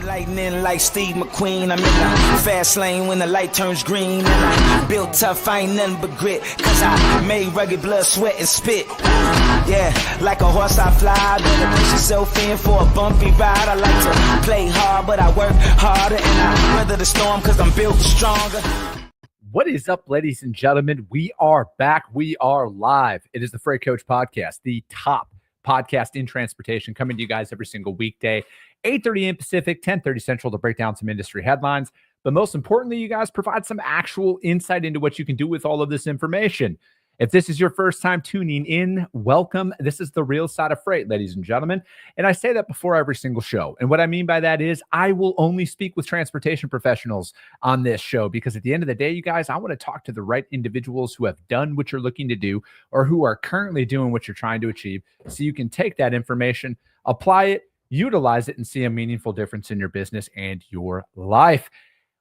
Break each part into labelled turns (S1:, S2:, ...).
S1: Lightning like Steve McQueen. I'm in the fast lane when the light turns green. And I built tough, I ain't nothing but grit. Cause I made rugged blood, sweat, and spit. Yeah, like a horse I fly. Better push yourself in for a bumpy ride. I like to play hard, but I work harder. And I weather the storm cause I'm built stronger.
S2: What is up, ladies and gentlemen? We are back. We are live. It is the Freight Coach Podcast, the top podcast in transportation, coming to you guys every single weekday, 8:30 a.m. Pacific, 10:30 Central, to break down some industry headlines. But most importantly, you guys provide some actual insight into what you can do with all of this information. If this is your first time tuning in, welcome. This is the real side of freight, ladies and gentlemen. And I say that before every single show. And what I mean by that is I will only speak with transportation professionals on this show, because at the end of the day, you guys, I want to talk to the right individuals who have done what you're looking to do or who are currently doing what you're trying to achieve, so you can take that information, apply it, utilize it, and see a meaningful difference in your business and your life.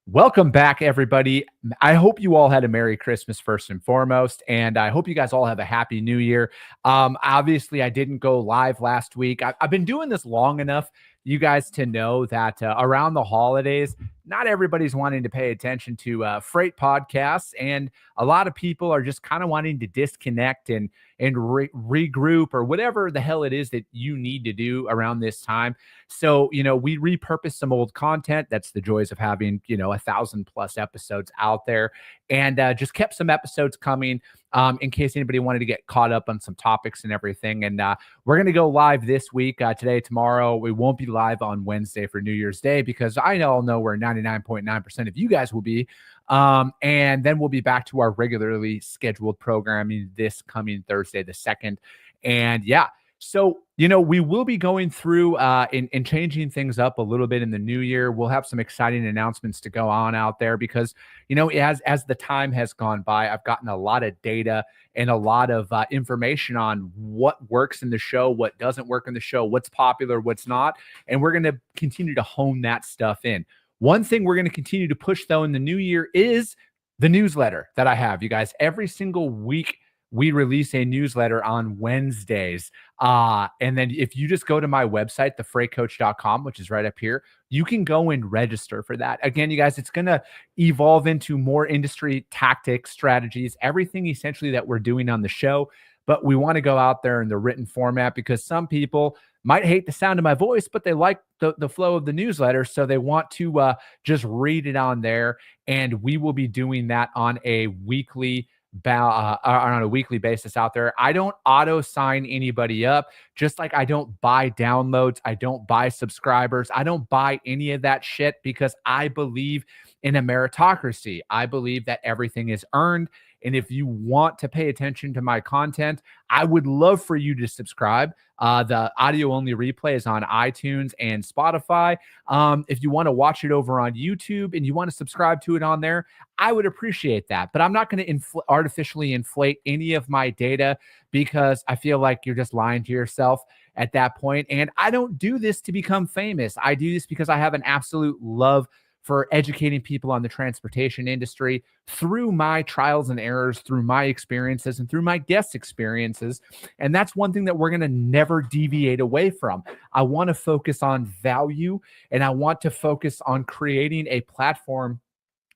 S2: Welcome back, everybody. I hope you all had a Merry Christmas first and foremost, and I hope you guys all have a Happy New Year. Obviously, I didn't go live last week. I've been doing this long enough, you guys, to know that around the holidays, not everybody's wanting to pay attention to freight podcasts, and a lot of people are just kind of wanting to disconnect and regroup, or whatever the hell it is that you need to do around this time. So, we repurposed some old content. That's the joys of having, 1,000+ episodes out there, and just kept some episodes coming in case anybody wanted to get caught up on some topics and everything. And we're going to go live this week, today, tomorrow. We won't be live on Wednesday for New Year's Day, because I all know where 99.9% of you guys will be. And then we'll be back to our regularly scheduled programming this coming Thursday, the 2nd. And yeah, so, we will be going through and changing things up a little bit in the new year. We'll have some exciting announcements to go on out there, because, as the time has gone by, I've gotten a lot of data and a lot of information on what works in the show, what doesn't work in the show, what's popular, what's not. And we're going to continue to hone that stuff in. One thing we're going to continue to push, though, in the new year is the newsletter that I have. You guys, every single week, we release a newsletter on Wednesdays. And then if you just go to my website, thefreightcoach.com, which is right up here, you can go and register for that. Again, you guys, it's going to evolve into more industry tactics, strategies, everything essentially that we're doing on the show. But we want to go out there in the written format, because some people might hate the sound of my voice, but they like the flow of the newsletter. So they want to just read it on there. And we will be doing that on a weekly basis out there. I don't auto sign anybody up, just like I don't buy downloads. I don't buy subscribers. I don't buy any of that shit, because I believe in a meritocracy. I believe that everything is earned. And if you want to pay attention to my content, I would love for you to subscribe. The audio only replay is on iTunes and Spotify. If you want to watch it over on YouTube and you want to subscribe to it on there, I would appreciate that. But I'm not going to artificially inflate any of my data, because I feel like you're just lying to yourself at that point. And I don't do this to become famous. I do this because I have an absolute love for educating people on the transportation industry through my trials and errors, through my experiences, and through my guest experiences. And that's one thing that we're going to never deviate away from. I want to focus on value, and I want to focus on creating a platform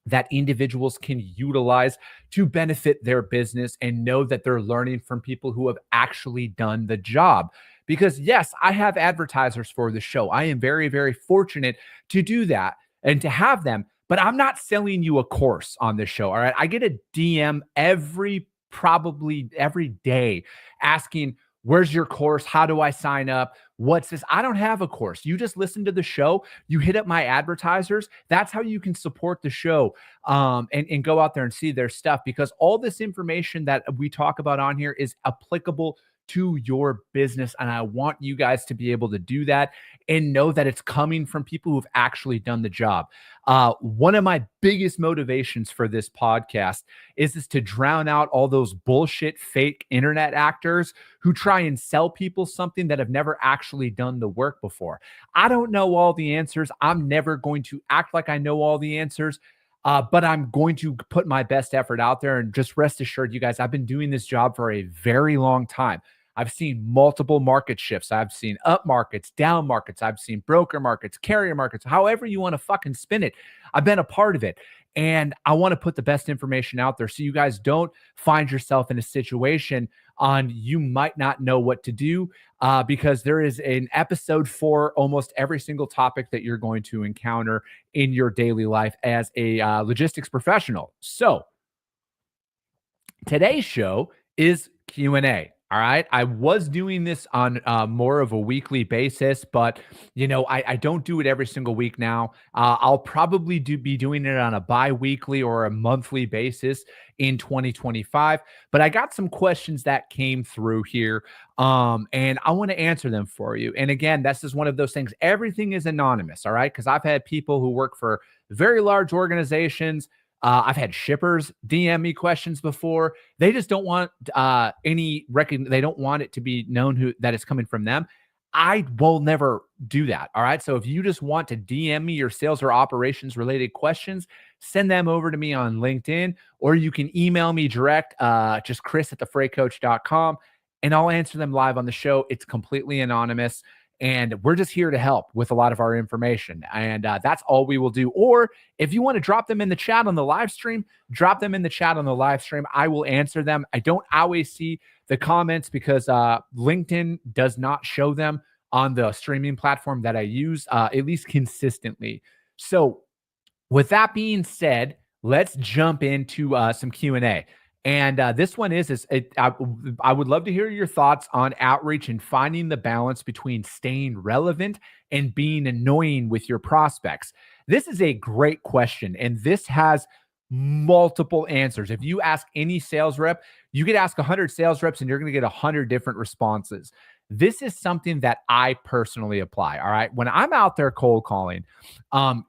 S2: that individuals can utilize to benefit their business, and know that they're learning from people who have actually done the job. Because yes, I have advertisers for the show. I am very, very fortunate to do that and to have them, but I'm not selling you a course on this show. All right. I get a DM probably every day asking, where's your course? How do I sign up? What's this? I don't have a course. You just listen to the show. You hit up my advertisers. That's how you can support the show and go out there and see their stuff, because all this information that we talk about on here is applicable to your business. And I want you guys to be able to do that and know that it's coming from people who've actually done the job. One of my biggest motivations for this podcast is to drown out all those bullshit fake internet actors who try and sell people something that have never actually done the work before. I don't know all the answers. I'm never going to act like I know all the answers. But I'm going to put my best effort out there, and just rest assured, you guys, I've been doing this job for a very long time. I've seen multiple market shifts. I've seen up markets, down markets. I've seen broker markets, carrier markets, however you want to fucking spin it. I've been a part of it. And I want to put the best information out there so you guys don't find yourself in a situation on you might not know what to do, because there is an episode for almost every single topic that you're going to encounter in your daily life as a logistics professional. So today's show is Q&A. All right. I was doing this on more of a weekly basis, but I don't do it every single week now. I'll probably be doing it on a bi-weekly or a monthly basis in 2025. But I got some questions that came through here, and I want to answer them for you. And again, this is one of those things. Everything is anonymous. All right. Because I've had people who work for very large organizations. I've had shippers DM me questions before. They just don't want they don't want it to be known that it's coming from them. I will never do that. All right. So if you just want to DM me your sales or operations related questions, send them over to me on LinkedIn, or you can email me direct, just chris@thefreightcoach.com, and I'll answer them live on the show. It's completely anonymous. And we're just here to help with a lot of our information. And that's all we will do. Or if you want to drop them in the chat on the live stream, drop them in the chat on the live stream. I will answer them. I don't always see the comments because LinkedIn does not show them on the streaming platform that I use, at least consistently. So with that being said, let's jump into some Q&A. And this one I would love to hear your thoughts on outreach and finding the balance between staying relevant and being annoying with your prospects. This is a great question, and this has multiple answers. If you ask any sales rep, you could ask 100 sales reps and you're going to get 100 different responses. This is something that I personally apply. All right. When I'm out there cold calling,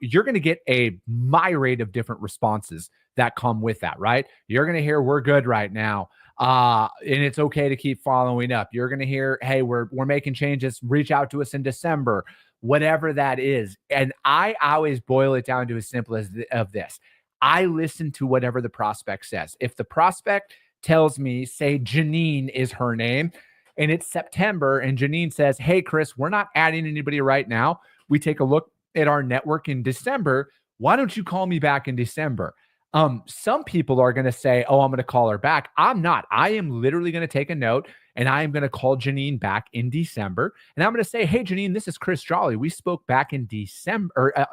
S2: you're going to get a myriad of different responses that come with that, right? You're going to hear, we're good right now. And it's okay to keep following up. You're going to hear, hey, we're making changes. Reach out to us in December, whatever that is. And I always boil it down to as simple as this. I listen to whatever the prospect says. If the prospect tells me, say Janine is her name, and it's September, and Janine says, hey, Chris, we're not adding anybody right now. We take a look at our network in December. Why don't you call me back in December? Some people are going to say, oh, I'm going to call her back. I'm not. I am literally going to take a note, and I am going to call Janine back in December. And I'm going to say, hey, Janine, this is Chris Jolly. We spoke back in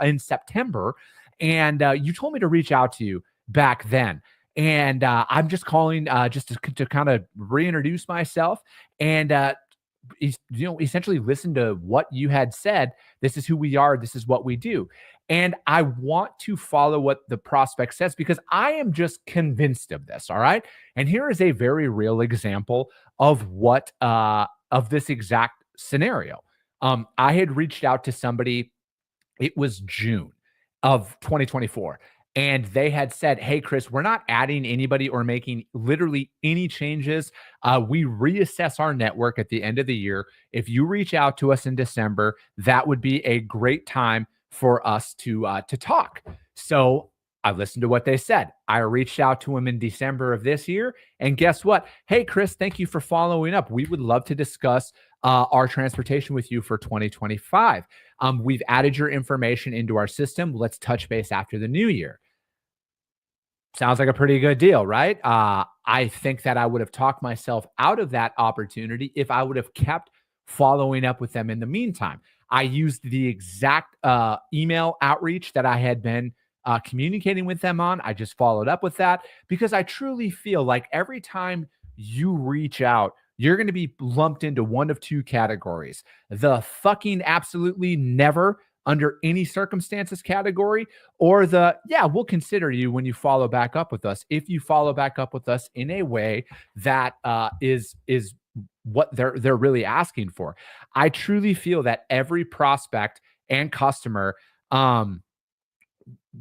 S2: in September, and you told me to reach out to you back then. And I'm just calling just to kind of reintroduce myself and essentially listen to what you had said. This is who we are. This is what we do. And I want to follow what the prospect says because I am just convinced of this. All right. And here is a very real example of what of this exact scenario. I had reached out to somebody. It was June of 2024. And they had said, hey, Chris, we're not adding anybody or making literally any changes. We reassess our network at the end of the year. If you reach out to us in December, that would be a great time for us to talk. So I listened to what they said. I reached out to him in December of this year. And guess what? Hey, Chris, thank you for following up. We would love to discuss our transportation with you for 2025. We've added your information into our system. Let's touch base after the new year. Sounds like a pretty good deal, right? I think that I would have talked myself out of that opportunity if I would have kept following up with them in the meantime. I used the exact email outreach that I had been communicating with them on. I just followed up with that because I truly feel like every time you reach out, you're going to be lumped into one of two categories: the fucking absolutely never under any circumstances category, or the, yeah, we'll consider you when you follow back up with us. If you follow back up with us in a way that is what they're really asking for. I truly feel that every prospect and customer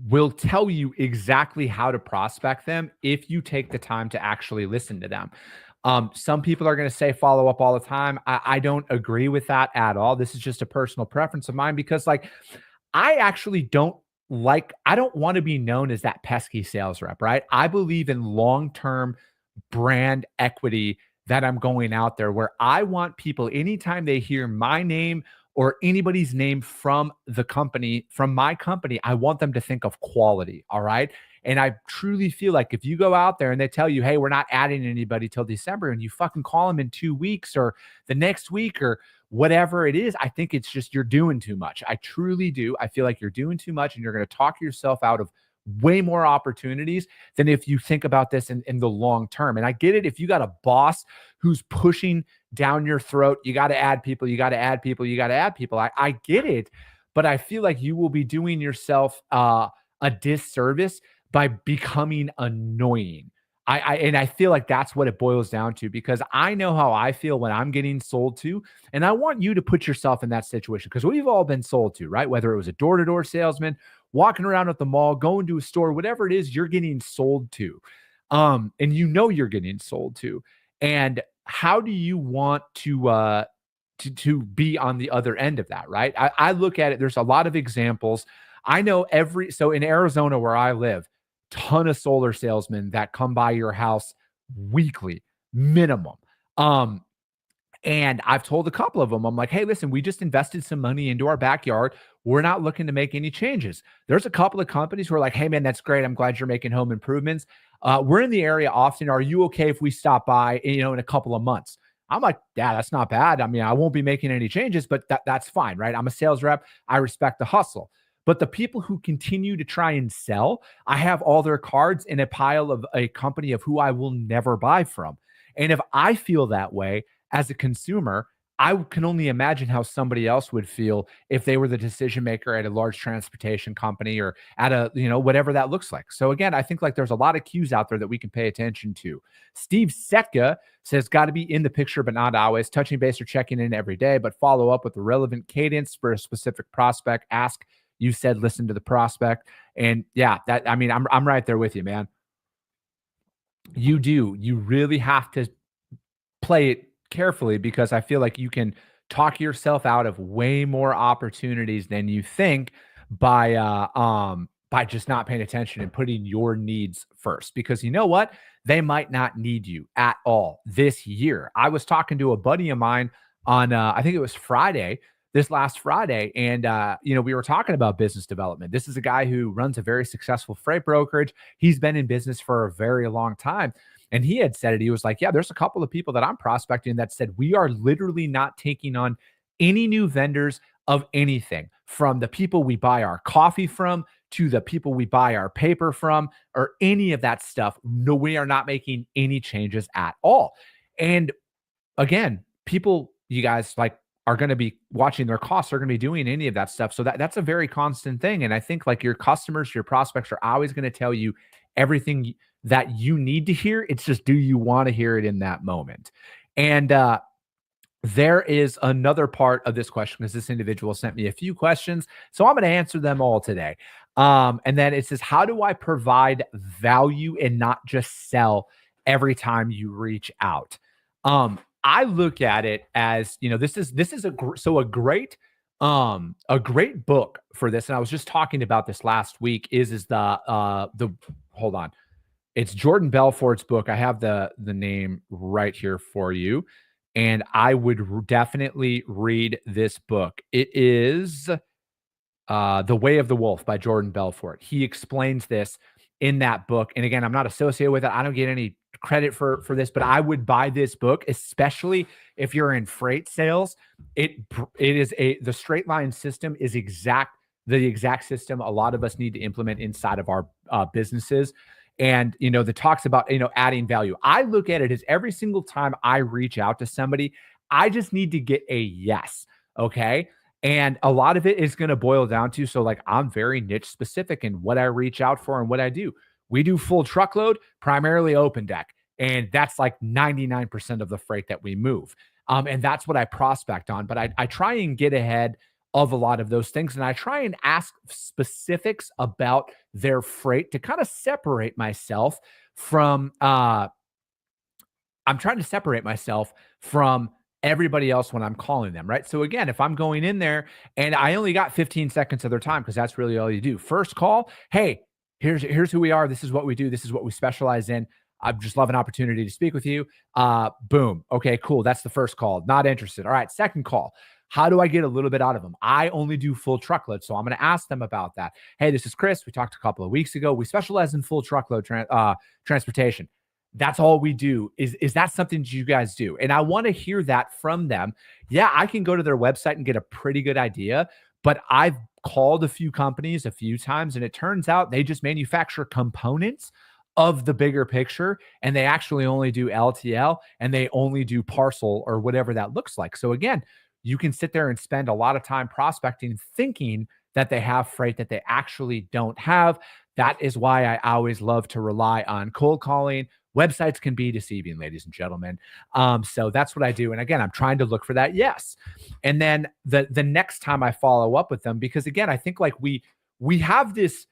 S2: will tell you exactly how to prospect them if you take the time to actually listen to them. Some people are going to say follow up all the time. I don't agree with that at all. This is just a personal preference of mine because I actually don't want to be known as that pesky sales rep, right? I believe in long-term brand equity that I'm going out there where I want people, anytime they hear my name or anybody's name from the company, from my company, I want them to think of quality. All right. And I truly feel like if you go out there and they tell you, hey, we're not adding anybody till December, and you fucking call them in 2 weeks or the next week or whatever it is, I think it's just you're doing too much. I truly do. I feel like you're doing too much and you're going to talk yourself out of way more opportunities than if you think about this in the long term. And I get it. If you got a boss who's pushing down your throat, you got to add people, you got to add people, you got to add people. I get it. But I feel like you will be doing yourself a disservice by becoming annoying. And I feel like that's what it boils down to, because I know how I feel when I'm getting sold to, and I want you to put yourself in that situation, because we've all been sold to, right? Whether it was a door-to-door salesman, walking around at the mall, going to a store, whatever it is, you're getting sold to. And you know you're getting sold to. And how do you want to be on the other end of that, right? I look at it, there's a lot of examples. I know so in Arizona where I live, ton of solar salesmen that come by your house weekly minimum. And I've told a couple of them, I'm like, hey, listen, we just invested some money into our backyard. We're not looking to make any changes. There's a couple of companies who are like, hey, man, that's great. I'm glad you're making home improvements. We're in the area often. Are you okay if we stop by, in a couple of months? I'm like, yeah, that's not bad. I mean, I won't be making any changes, but that's fine, right? I'm a sales rep. I respect the hustle. But the people who continue to try and sell, I have all their cards in a pile of a company of who I will never buy from. And if I feel that way as a consumer, I can only imagine how somebody else would feel if they were the decision maker at a large transportation company or at a, whatever that looks like. So again, I think like there's a lot of cues out there that we can pay attention to. Steve Setka says, got to be in the picture, but not always. Touching base or checking in every day, but follow up with the relevant cadence for a specific prospect. Ask, you said, listen to the prospect. And yeah, I'm right there with you, man. You really have to play it carefully, because I feel like you can talk yourself out of way more opportunities than you think by just not paying attention and putting your needs first. Because you know what? They might not need you at all this year. I was talking to a buddy of mine on I think it was this last Friday. And, we were talking about business development. This is a guy who runs a very successful freight brokerage. He's been in business for a very long time. And he had said it. He was like, yeah, there's a couple of people that I'm prospecting that said, we are literally not taking on any new vendors of anything, from the people we buy our coffee from to the people we buy our paper from, or any of that stuff. No, we are not making any changes at all. And again, people, you guys are going to be watching their costs, are going to be doing any of that stuff. So that's a very constant thing. And I think like your customers, your prospects are always going to tell you everything that you need to hear. It's just, do you want to hear it in that moment? And there is another part of this question, because this individual sent me a few questions, so I'm going to answer them all today. And then it says, how do I provide value and not just sell every time you reach out? I look at it as, this is a great book for this. And I was just talking about this last week is the hold on. It's Jordan Belfort's book. I have the name right here for you. And I would definitely read this book. It is The Way of the Wolf by Jordan Belfort. He explains this in that book. And again, I'm not associated with it. I don't get any credit for this, but I would buy this book, especially if you're in freight sales. The straight line system is the exact system a lot of us need to implement inside of our businesses. And, the talks about, adding value. I look at it as every single time I reach out to somebody, I just need to get a yes. Okay. And a lot of it is going to boil down to, so like, I'm very niche specific in what I reach out for and what I do. We do full truckload, primarily open deck. And that's like 99% of the freight that we move. And that's what I prospect on. But I try and get ahead of a lot of those things. And I try and ask specifics about their freight to kind of separate myself from, I'm trying to separate myself from everybody else when I'm calling them, right? So again, if I'm going in there and I only got 15 seconds of their time, because that's really all you do. First call, hey, here's who we are. This is what we do. This is what we specialize in. I just love an opportunity to speak with you. Boom. Okay, cool. That's the first call. Not interested. All right, second call. How do I get a little bit out of them? I only do full truckload. So I'm going to ask them about that. Hey, this is Chris. We talked a couple of weeks ago. We specialize in full truckload transportation. That's all we do. Is that something you guys do? And I want to hear that from them. Yeah, I can go to their website and get a pretty good idea, but I've called a few companies a few times, and it turns out they just manufacture components of the bigger picture, and they actually only do LTL, and they only do parcel or whatever that looks like. So again, you can sit there and spend a lot of time prospecting, thinking that they have freight that they actually don't have. That is why I always love to rely on cold calling. Websites can be deceiving, ladies and gentlemen. So that's what I do. And again, I'm trying to look for that yes. And then the next time I follow up with them, because again, I think like we have this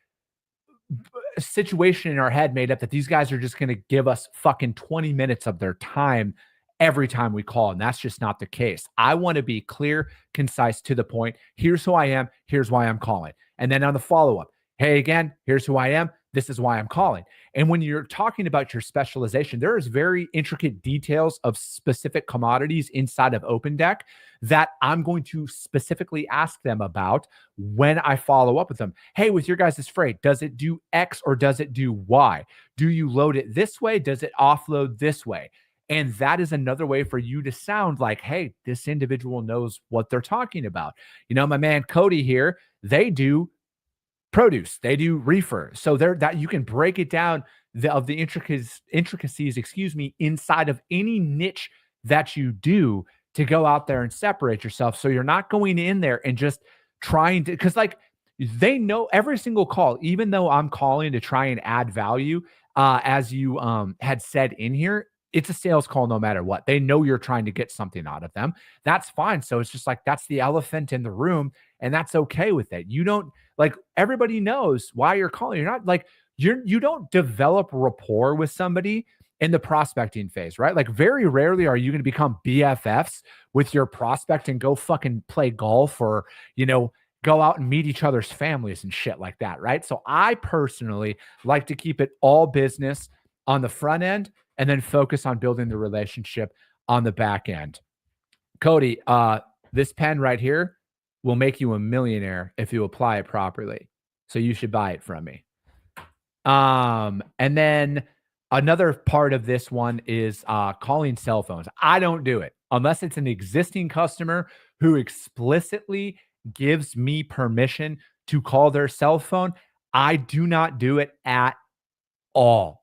S2: situation in our head made up that these guys are just going to give us fucking 20 minutes of their time every time we call. And that's just not the case. I want to be clear, concise, to the point. Here's who I am. Here's why I'm calling. And then on the follow-up, hey, again, here's who I am. This is why I'm calling. And when you're talking about your specialization, there is very intricate details of specific commodities inside of Open Deck that I'm going to specifically ask them about when I follow up with them. Hey, with your guys' freight, does it do X or does it do Y? Do you load it this way? Does it offload this way? And that is another way for you to sound like, hey, this individual knows what they're talking about. You know, my man Cody here, they do produce, they do reefer. So there that you can break it down of the intricacies, inside of any niche that you do to go out there and separate yourself. So you're not going in there and just trying to, because like they know every single call, even though I'm calling to try and add value, as you had said in here, it's a sales call no matter what. They know you're trying to get something out of them. That's fine. So it's just like that's the elephant in the room, and that's okay with it. You don't like everybody knows why you're calling. You're not like you don't develop rapport with somebody in the prospecting phase, right? Like very rarely are you going to become BFFs with your prospect and go fucking play golf or, you know, go out and meet each other's families and shit like that, right? So I personally like to keep it all business on the front end and then focus on building the relationship on the back end. Cody, this pen right here will make you a millionaire if you apply it properly. So you should buy it from me. And then another part of this one is calling cell phones. I don't do it unless it's an existing customer who explicitly gives me permission to call their cell phone. I do not do it at all.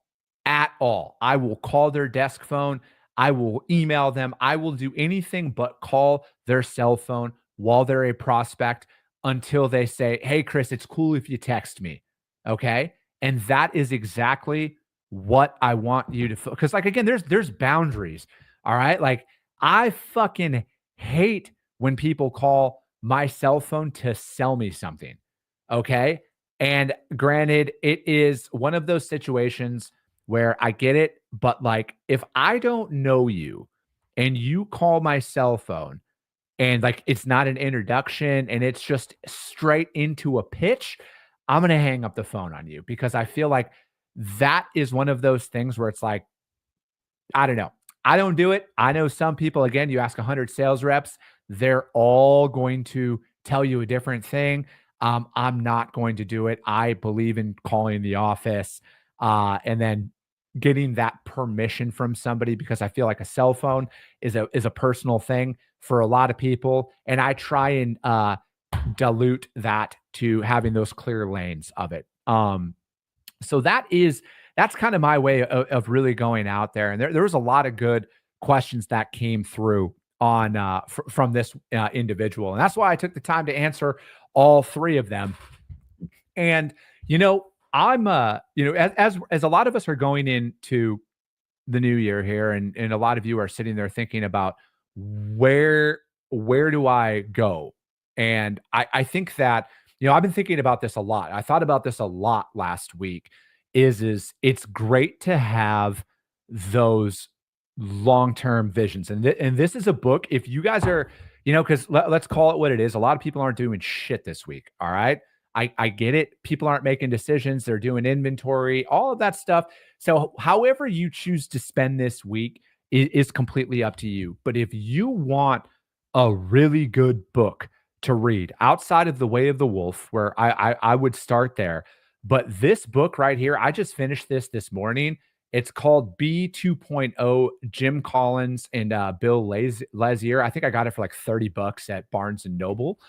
S2: At all. I will call their desk phone. I will email them. I will do anything but call their cell phone while they're a prospect until they say, hey, Chris, it's cool if you text me. Okay. And that is exactly what I want you to feel. Because like, again, there's boundaries. All right. Like I fucking hate when people call my cell phone to sell me something. Okay. And granted, it is one of those situations where I get it, but like if I don't know you and you call my cell phone and like it's not an introduction and it's just straight into a pitch, I'm going to hang up the phone on you because I feel like that is one of those things where it's like, I don't know. I don't do it. I know some people, again, you ask 100 sales reps, they're all going to tell you a different thing. I'm not going to do it. I believe in calling the office and then getting that permission from somebody because I feel like a cell phone is a personal thing for a lot of people. And I try and dilute that to having those clear lanes of it. So that's kind of my way of really going out there. And there was a lot of good questions that came through on from this individual. And that's why I took the time to answer all three of them. And, you know, I'm as a lot of us are going into the new year here, and a lot of you are sitting there thinking about where do I go? And I think that, you know, I've been thinking about this a lot. I thought about this a lot last week. Is it's great to have those long-term visions. And this is a book. If you guys are, you know, because let's call it what it is. A lot of people aren't doing shit this week. All right. I get it. People aren't making decisions. They're doing inventory, all of that stuff. So however you choose to spend this week is completely up to you. But if you want a really good book to read outside of The Way of the Wolf, where I would start there. But this book right here, I just finished this morning. It's called B 2.0, Jim Collins and Bill Lazier. I think I got it for like $30 at Barnes and Noble.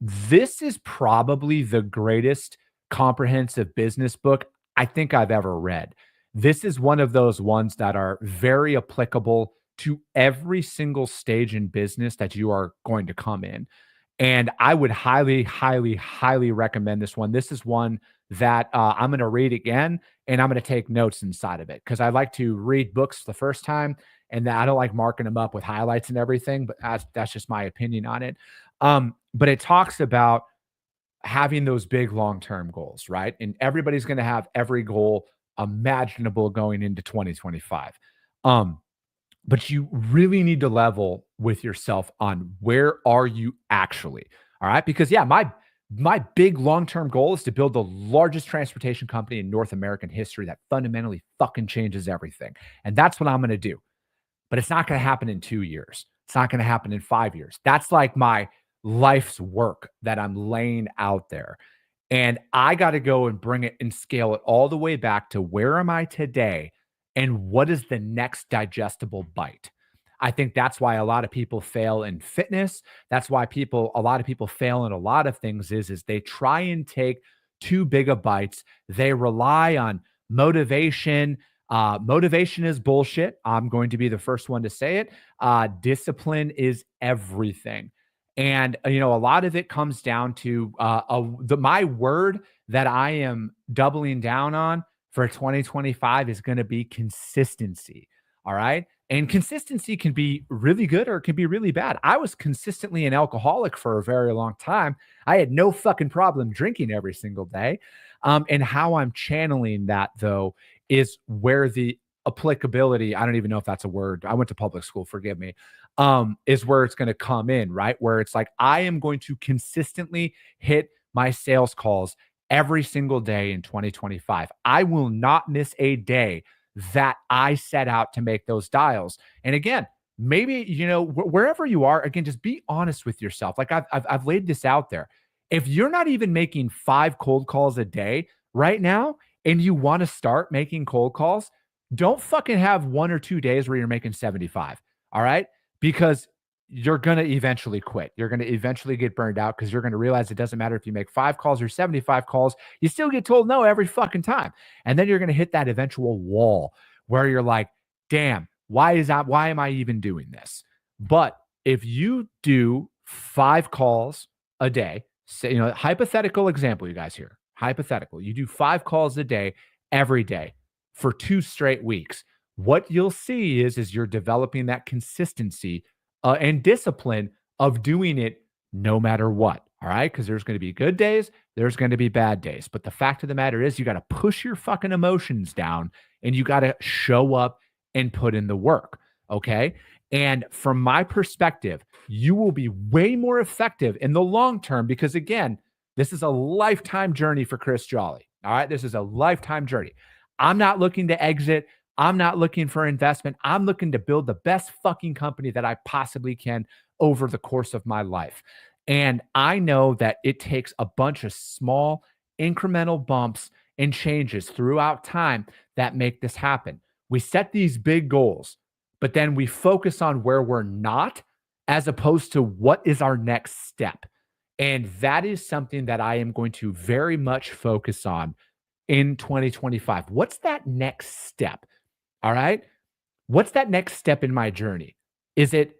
S2: This is probably the greatest comprehensive business book I think I've ever read. This is one of those ones that are very applicable to every single stage in business that you are going to come in. And I would highly, highly, highly recommend this one. This is one that I'm going to read again, and I'm going to take notes inside of it because I like to read books the first time, and I don't like marking them up with highlights and everything. But that's just my opinion on it. But it talks about having those big long-term goals, right? And everybody's going to have every goal imaginable going into 2025. But you really need to level with yourself on where are you actually, all right? Because yeah, my big long-term goal is to build the largest transportation company in North American history that fundamentally fucking changes everything. And that's what I'm going to do. But it's not going to happen in 2 years. It's not going to happen in 5 years. That's like my life's work that I'm laying out there. And I got to go and bring it and scale it all the way back to where am I today and what is the next digestible bite. I think that's why a lot of people fail in fitness. That's why a lot of people fail in a lot of things is they try and take too big of bites. They rely on motivation. Motivation is bullshit. I'm going to be the first one to say it. Discipline is everything. And, a lot of it comes down to my word that I am doubling down on for 2025 is going to be consistency. All right. And consistency can be really good or it can be really bad. I was consistently an alcoholic for a very long time. I had no fucking problem drinking every single day. And how I'm channeling that, though, is where the applicability, I don't even know if that's a word. I went to public school, forgive me, is where it's going to come in, right? Where it's like, I am going to consistently hit my sales calls every single day in 2025. I will not miss a day that I set out to make those dials. And again, maybe, wherever you are, again, just be honest with yourself. Like I've laid this out there. If you're not even making 5 cold calls a day right now, and you want to start making cold calls, don't fucking have 1 or 2 days where you're making 75. All right. Because you're going to eventually quit. You're going to eventually get burned out because you're going to realize it doesn't matter if you make 5 calls or 75 calls. You still get told no every fucking time. And then you're going to hit that eventual wall where you're like, damn, why am I even doing this? But if you do 5 calls a day, say, hypothetical example, you guys here, hypothetical, you do 5 calls a day, every day for 2 straight weeks. What you'll see is you're developing that consistency and discipline of doing it no matter what. All right. Because there's going to be good days, there's going to be bad days. But the fact of the matter is, you got to push your fucking emotions down and you got to show up and put in the work. Okay. And from my perspective, you will be way more effective in the long term because, again, this is a lifetime journey for Chris Jolly. All right. This is a lifetime journey. I'm not looking to exit. I'm not looking for investment. I'm looking to build the best fucking company that I possibly can over the course of my life. And I know that it takes a bunch of small incremental bumps and changes throughout time that make this happen. We set these big goals, but then we focus on where we're not as opposed to what is our next step. And that is something that I am going to very much focus on in 2025. What's that next step? All right. What's that next step in my journey? Is it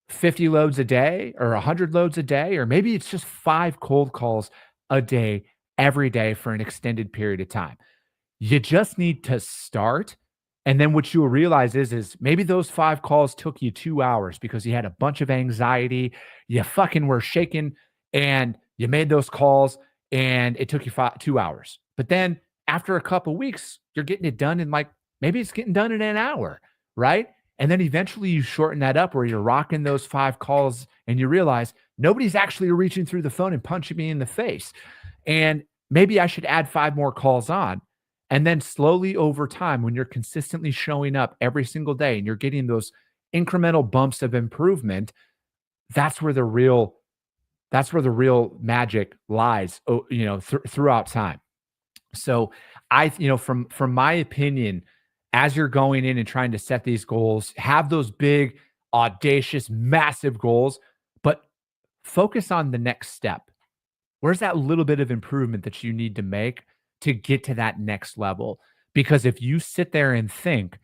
S2: 50 loads a day or 100 loads a day? Or maybe it's just 5 cold calls a day, every day for an extended period of time. You just need to start. And then what you'll realize is maybe those 5 calls took you 2 hours because you had a bunch of anxiety. You fucking were shaking and you made those calls and it took you 2 hours. But then after a couple of weeks, you're getting it done in maybe it's getting done in an hour, right? And then eventually you shorten that up where you're rocking those 5 calls and you realize Nobody's actually reaching through the phone and punching me in the face. And maybe I should add 5 more calls on. And then slowly over time, when you're consistently showing up every single day and you're getting those incremental bumps of improvement, that's where the real magic lies, throughout time. So from my opinion, as you're going in and trying to set these goals, have those big, audacious, massive goals, but focus on the next step. Where's that little bit of improvement that you need to make to get to that next level? Because if you sit there and think,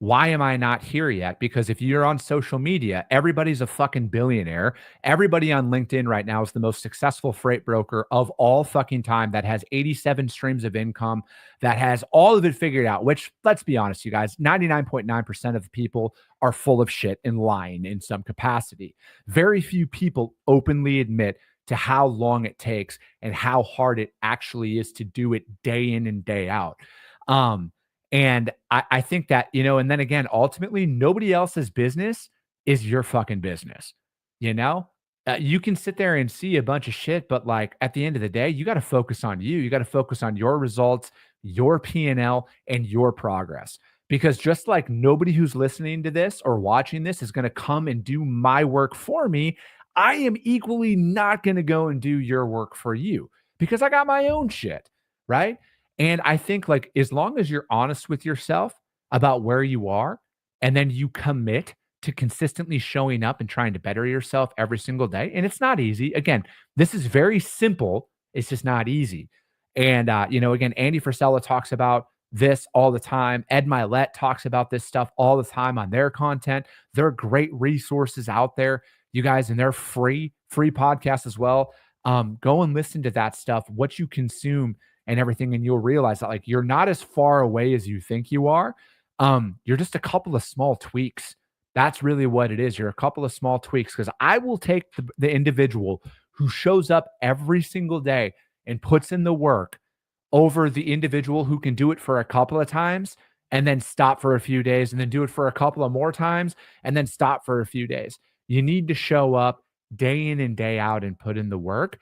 S2: why am I not here yet? Because if you're on social media, everybody's a fucking billionaire. Everybody on LinkedIn right now is the most successful freight broker of all fucking time that has 87 streams of income, that has all of it figured out, which, let's be honest, you guys, 99.9% of people are full of shit and lying in some capacity. Very few people openly admit to how long it takes and how hard it actually is to do it day in and day out. And I think that, and then again, ultimately, nobody else's business is your fucking business. You can sit there and see a bunch of shit, but like at the end of the day, you got to focus on you. You got to focus on your results, your P&L, and your progress. Because just like nobody who's listening to this or watching this is going to come and do my work for me, I am equally not going to go and do your work for you because I got my own shit, right? And I think like as long as you're honest with yourself about where you are, and then you commit to consistently showing up and trying to better yourself every single day. And it's not easy. Again, this is very simple. It's just not easy. And again, Andy Frisella talks about this all the time. Ed Milet talks about this stuff all the time on their content. There are great resources out there, you guys, and they're free podcasts as well. Go and listen to that stuff, what you consume and everything, and you'll realize that like you're not as far away as you think you are. You're just a couple of small tweaks. That's really what it is. You're a couple of small tweaks, because I will take the individual who shows up every single day and puts in the work over the individual who can do it for a couple of times and then stop for a few days and then do it for a couple of more times and then stop for a few days. You need to show up day in and day out and put in the work.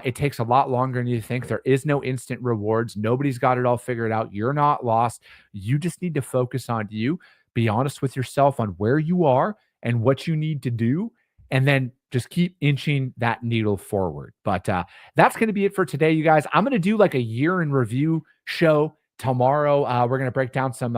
S2: It takes a lot longer than you think. There is no instant rewards. Nobody's got it all figured out. You're not lost. You just need to focus on you. Be honest with yourself on where you are and what you need to do, and then just keep inching that needle forward. But that's going to be it for today, you guys. I'm going to do like a year in review show tomorrow. We're going to break down some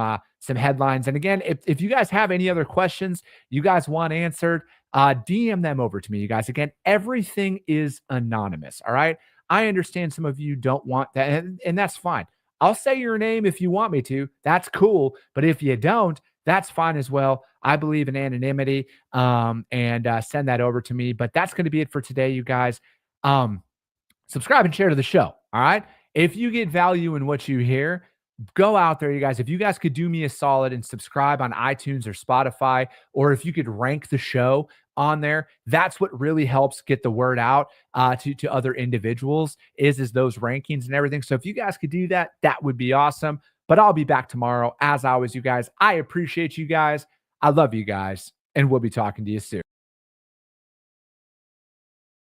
S2: headlines. And again, if you guys have any other questions you guys want answered, DM them over to me, you guys. Again, everything is anonymous. All right. I understand some of you don't want that, and that's fine. I'll say your name if you want me to. That's cool. But if you don't, that's fine as well. I believe in anonymity, and send that over to me. But that's going to be it for today, you guys. Subscribe and share to the show. All right. If you get value in what you hear, go out there, you guys. If you guys could do me a solid and subscribe on iTunes or Spotify, or if you could rank the show on there, that's what really helps get the word out to other individuals is those rankings and everything. So if you guys could do that, that would be awesome. But I'll be back tomorrow. As always, you guys, I appreciate you guys. I love you guys, and we'll be talking to you soon.